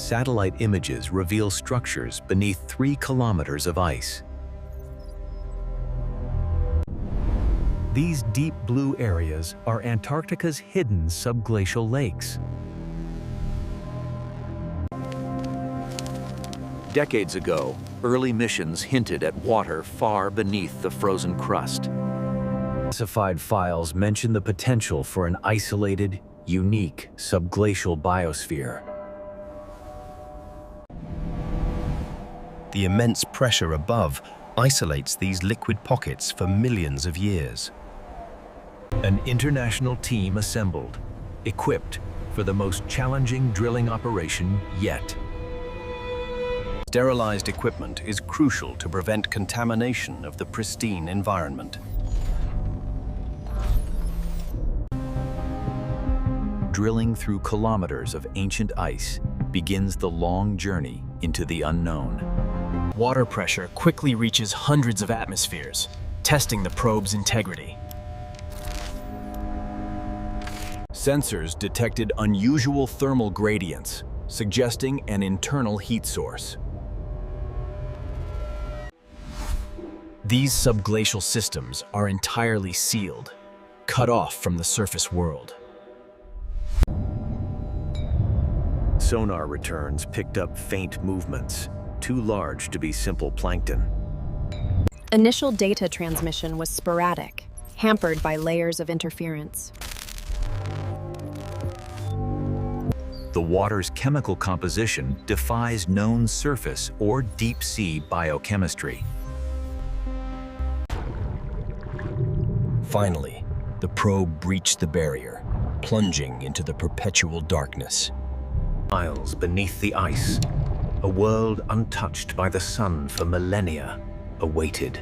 satellite images reveal structures beneath 3 kilometers of ice. These deep blue areas are Antarctica's hidden subglacial lakes. Decades ago, early missions hinted at water far beneath the frozen crust. Declassified files mention the potential for an isolated, unique subglacial biosphere. The immense pressure above isolates these liquid pockets for millions of years. An international team assembled, equipped for the most challenging drilling operation yet. Sterilized equipment is crucial to prevent contamination of the pristine environment. Drilling through kilometers of ancient ice begins the long journey into the unknown. Water pressure quickly reaches hundreds of atmospheres, testing the probe's integrity. Sensors detected unusual thermal gradients, suggesting an internal heat source. These subglacial systems are entirely sealed, cut off from the surface world. Sonar returns picked up faint movements, too large to be simple plankton. Initial data transmission was sporadic, hampered by layers of interference. The water's chemical composition defies known surface or deep-sea biochemistry. Finally, the probe breached the barrier, plunging into the perpetual darkness. Miles beneath the ice, a world untouched by the sun for millennia awaited.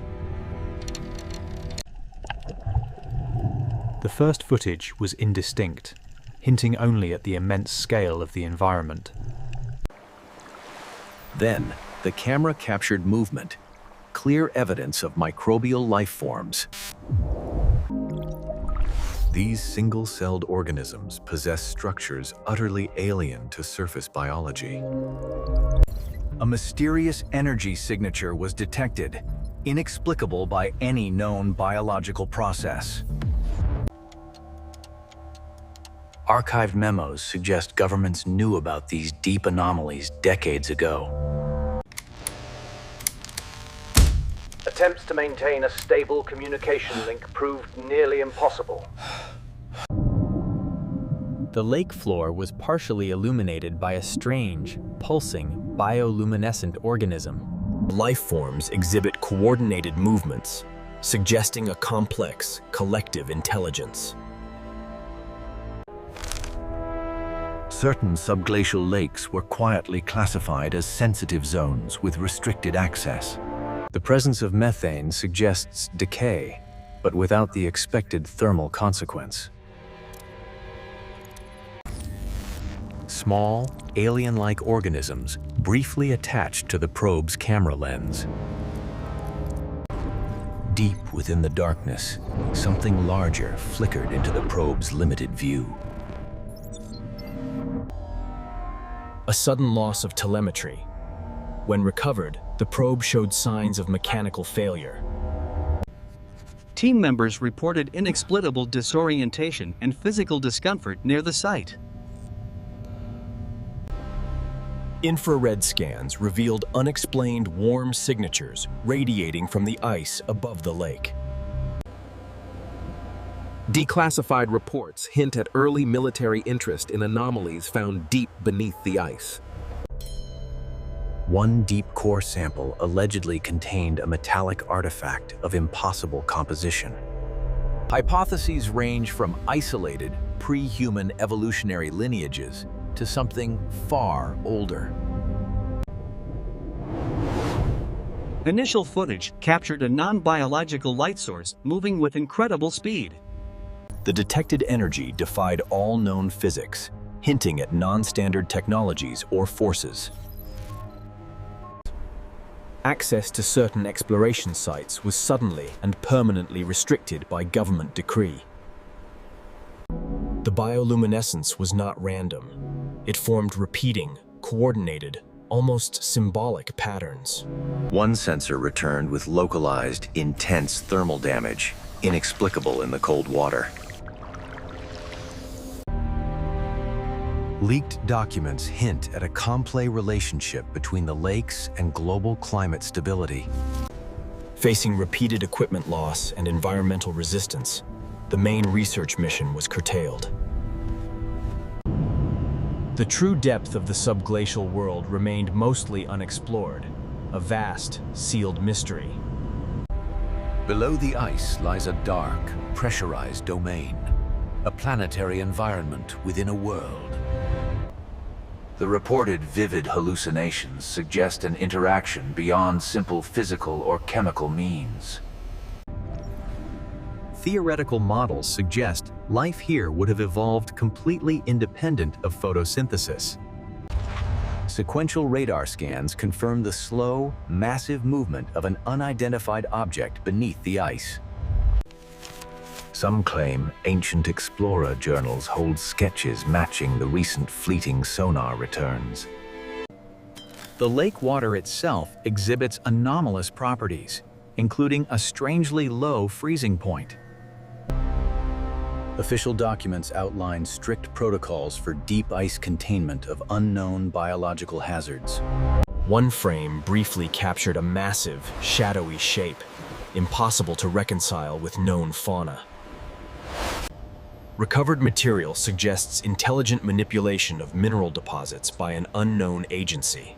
The first footage was indistinct, hinting only at the immense scale of the environment. Then, the camera captured movement, clear evidence of microbial life forms. These single-celled organisms possess structures utterly alien to surface biology. A mysterious energy signature was detected, inexplicable by any known biological process. Archived memos suggest governments knew about these deep anomalies decades ago. Attempts to maintain a stable communication link proved nearly impossible. The lake floor was partially illuminated by a strange, pulsing, bioluminescent organism. Life forms exhibit coordinated movements, suggesting a complex, collective intelligence. Certain subglacial lakes were quietly classified as sensitive zones with restricted access. The presence of methane suggests decay, but without the expected thermal consequence. Small, alien-like organisms briefly attached to the probe's camera lens. Deep within the darkness, something larger flickered into the probe's limited view. A sudden loss of telemetry. When recovered, the probe showed signs of mechanical failure. Team members reported inexplicable disorientation and physical discomfort near the site. Infrared scans revealed unexplained warm signatures radiating from the ice above the lake. Declassified reports hint at early military interest in anomalies found deep beneath the ice. One deep core sample allegedly contained a metallic artifact of impossible composition. Hypotheses range from isolated, pre-human evolutionary lineages to something far older. Initial footage captured a non-biological light source moving with incredible speed. The detected energy defied all known physics, hinting at non-standard technologies or forces. Access to certain exploration sites was suddenly and permanently restricted by government decree. The bioluminescence was not random. It formed repeating, coordinated, almost symbolic patterns. One sensor returned with localized, intense thermal damage, inexplicable in the cold water. Leaked documents hint at a complex relationship between the lakes and global climate stability. Facing repeated equipment loss and environmental resistance, the main research mission was curtailed. The true depth of the subglacial world remained mostly unexplored, a vast, sealed mystery. Below the ice lies a dark, pressurized domain, a planetary environment within a world. The reported vivid hallucinations suggest an interaction beyond simple physical or chemical means. Theoretical models suggest life here would have evolved completely independent of photosynthesis. Sequential radar scans confirm the slow, massive movement of an unidentified object beneath the ice. Some claim ancient explorer journals hold sketches matching the recent fleeting sonar returns. The lake water itself exhibits anomalous properties, including a strangely low freezing point. Official documents outline strict protocols for deep ice containment of unknown biological hazards. One frame briefly captured a massive, shadowy shape, impossible to reconcile with known fauna. Recovered material suggests intelligent manipulation of mineral deposits by an unknown agency.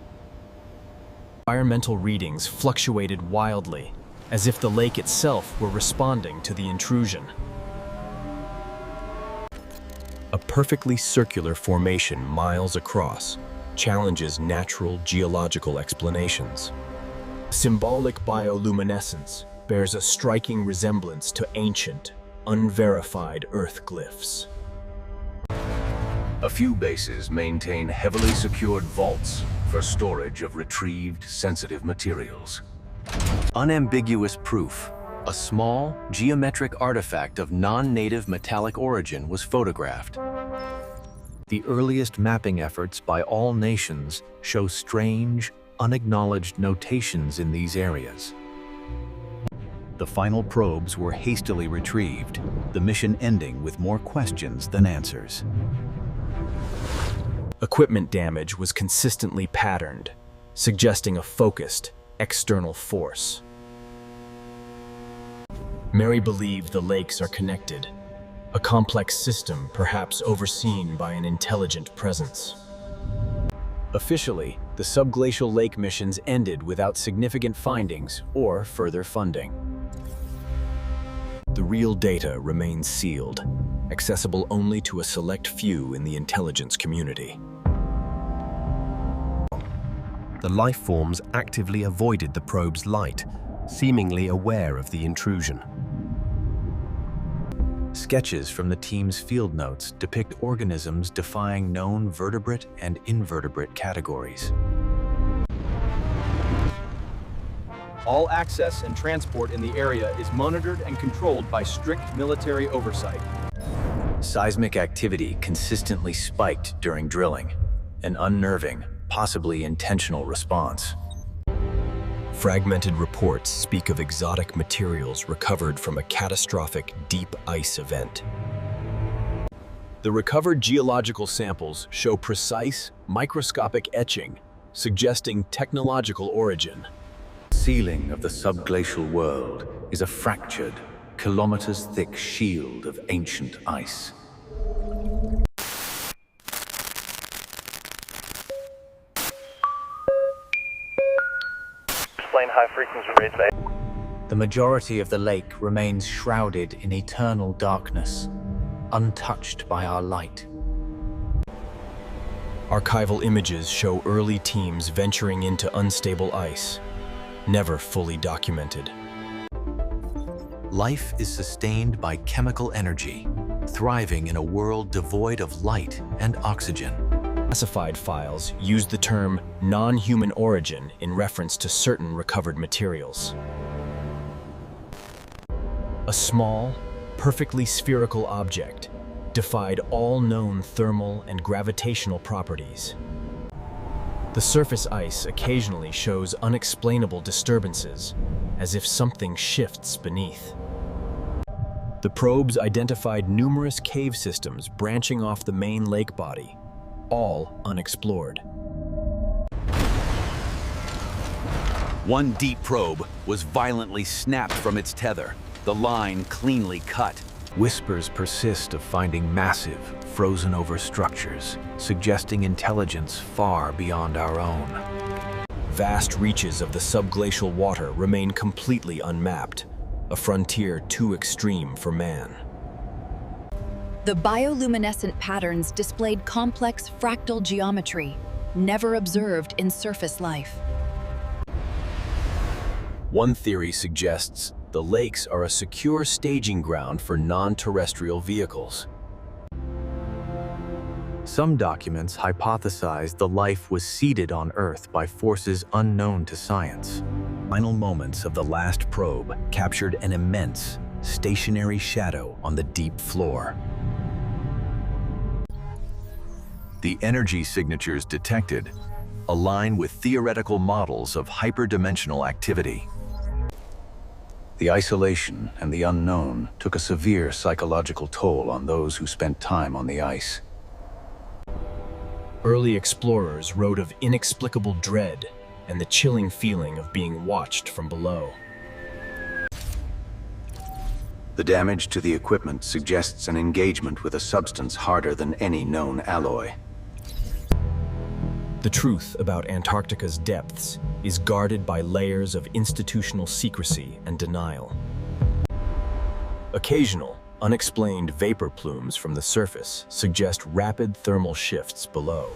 Environmental readings fluctuated wildly, as if the lake itself were responding to the intrusion. A perfectly circular formation miles across challenges natural geological explanations. Symbolic bioluminescence bears a striking resemblance to ancient, unverified Earth glyphs. A few bases maintain heavily secured vaults for storage of retrieved sensitive materials. Unambiguous proof, a small, geometric artifact of non-native metallic origin was photographed. The earliest mapping efforts by all nations show strange, unacknowledged notations in these areas. The final probes were hastily retrieved, the mission ending with more questions than answers. Equipment damage was consistently patterned, suggesting a focused, external force. Mary believed the lakes are connected, a complex system perhaps overseen by an intelligent presence. Officially, the subglacial lake missions ended without significant findings or further funding. The real data remains sealed, accessible only to a select few in the intelligence community. The life forms actively avoided the probe's light, seemingly aware of the intrusion. Sketches from the team's field notes depict organisms defying known vertebrate and invertebrate categories. All access and transport in the area is monitored and controlled by strict military oversight. Seismic activity consistently spiked during drilling, an unnerving, possibly intentional response. Fragmented reports speak of exotic materials recovered from a catastrophic deep ice event. The recovered geological samples show precise, microscopic etching, suggesting technological origin. The ceiling of the subglacial world is a fractured, kilometers-thick shield of ancient ice. High-frequency rates. The majority of the lake remains shrouded in eternal darkness, untouched by our light. Archival images show early teams venturing into unstable ice, never fully documented. Life is sustained by chemical energy, thriving in a world devoid of light and oxygen. Declassified files use the term non-human origin in reference to certain recovered materials. A small, perfectly spherical object defied all known thermal and gravitational properties. The surface ice occasionally shows unexplainable disturbances, as if something shifts beneath. The probes identified numerous cave systems branching off the main lake body, all unexplored. One deep probe was violently snapped from its tether, the line cleanly cut. Whispers persist of finding massive, frozen-over structures, suggesting intelligence far beyond our own. Vast reaches of the subglacial water remain completely unmapped, a frontier too extreme for man. The bioluminescent patterns displayed complex fractal geometry, never observed in surface life. One theory suggests the lakes are a secure staging ground for non-terrestrial vehicles. Some documents hypothesize the life was seeded on Earth by forces unknown to science. Final moments of the last probe captured an immense, stationary shadow on the deep floor. The energy signatures detected align with theoretical models of hyperdimensional activity. The isolation and the unknown took a severe psychological toll on those who spent time on the ice. Early explorers wrote of inexplicable dread and the chilling feeling of being watched from below. The damage to the equipment suggests an engagement with a substance harder than any known alloy. The truth about Antarctica's depths is guarded by layers of institutional secrecy and denial. Occasional, unexplained vapor plumes from the surface suggest rapid thermal shifts below.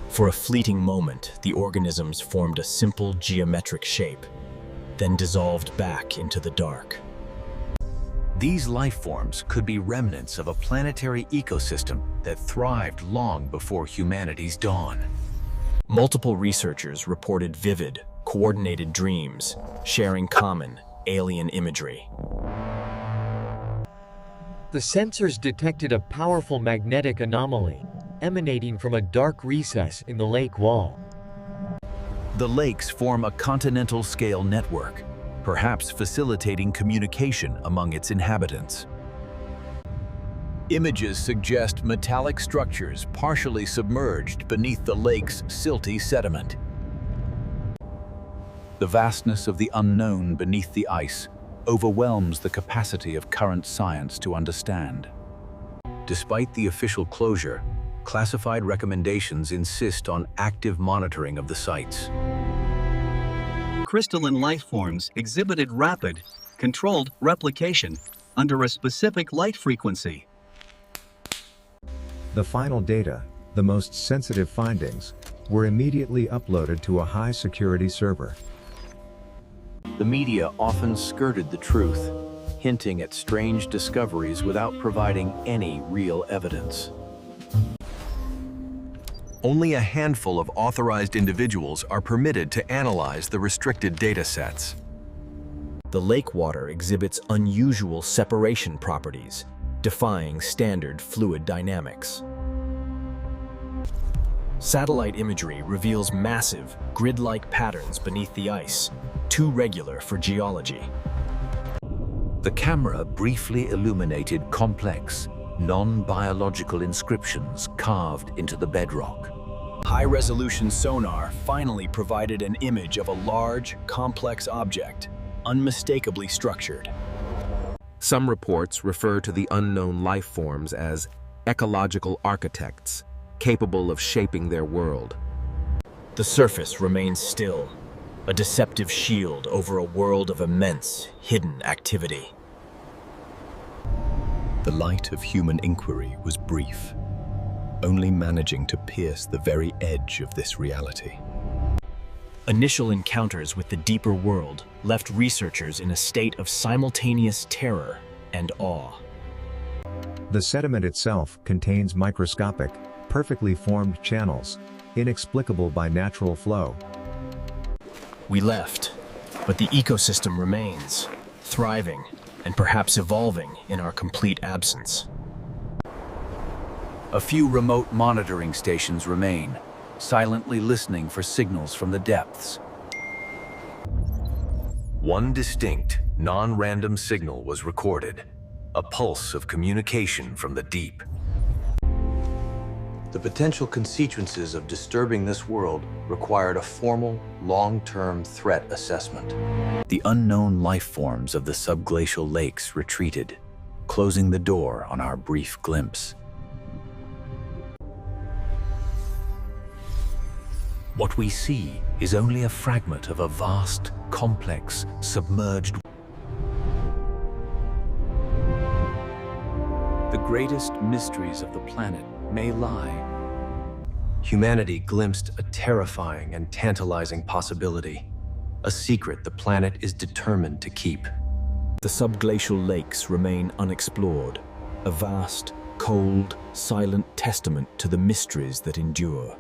For a fleeting moment, the organisms formed a simple geometric shape, then dissolved back into the dark. These life forms could be remnants of a planetary ecosystem that thrived long before humanity's dawn. Multiple researchers reported vivid, coordinated dreams, sharing common, alien imagery. The sensors detected a powerful magnetic anomaly emanating from a dark recess in the lake wall. The lakes form a continental-scale network, perhaps facilitating communication among its inhabitants. Images suggest metallic structures partially submerged beneath the lake's silty sediment. The vastness of the unknown beneath the ice overwhelms the capacity of current science to understand. Despite the official closure, classified recommendations insist on active monitoring of the sites. Crystalline life forms exhibited rapid, controlled replication under a specific light frequency. The final data, the most sensitive findings, were immediately uploaded to a high-security server. The media often skirted the truth, hinting at strange discoveries without providing any real evidence. Only a handful of authorized individuals are permitted to analyze the restricted data sets. The lake water exhibits unusual separation properties, defying standard fluid dynamics. Satellite imagery reveals massive, grid-like patterns beneath the ice, too regular for geology. The camera briefly illuminated complex, non-biological inscriptions carved into the bedrock. High-resolution sonar finally provided an image of a large, complex object, unmistakably structured. Some reports refer to the unknown life forms as ecological architects, capable of shaping their world. The surface remains still, a deceptive shield over a world of immense, hidden activity. The light of human inquiry was brief, only managing to pierce the very edge of this reality. Initial encounters with the deeper world left researchers in a state of simultaneous terror and awe. The sediment itself contains microscopic, perfectly formed channels, inexplicable by natural flow. We left, but the ecosystem remains, thriving and perhaps evolving in our complete absence. A few remote monitoring stations remain, silently listening for signals from the depths. One distinct, non-random signal was recorded, a pulse of communication from the deep. The potential consequences of disturbing this world required a formal, long-term threat assessment. The unknown life forms of the subglacial lakes retreated, closing the door on our brief glimpse. What we see is only a fragment of a vast, complex, submerged. The greatest mysteries of the planet may lie. Humanity glimpsed a terrifying and tantalizing possibility, a secret the planet is determined to keep. The subglacial lakes remain unexplored, a vast, cold, silent testament to the mysteries that endure.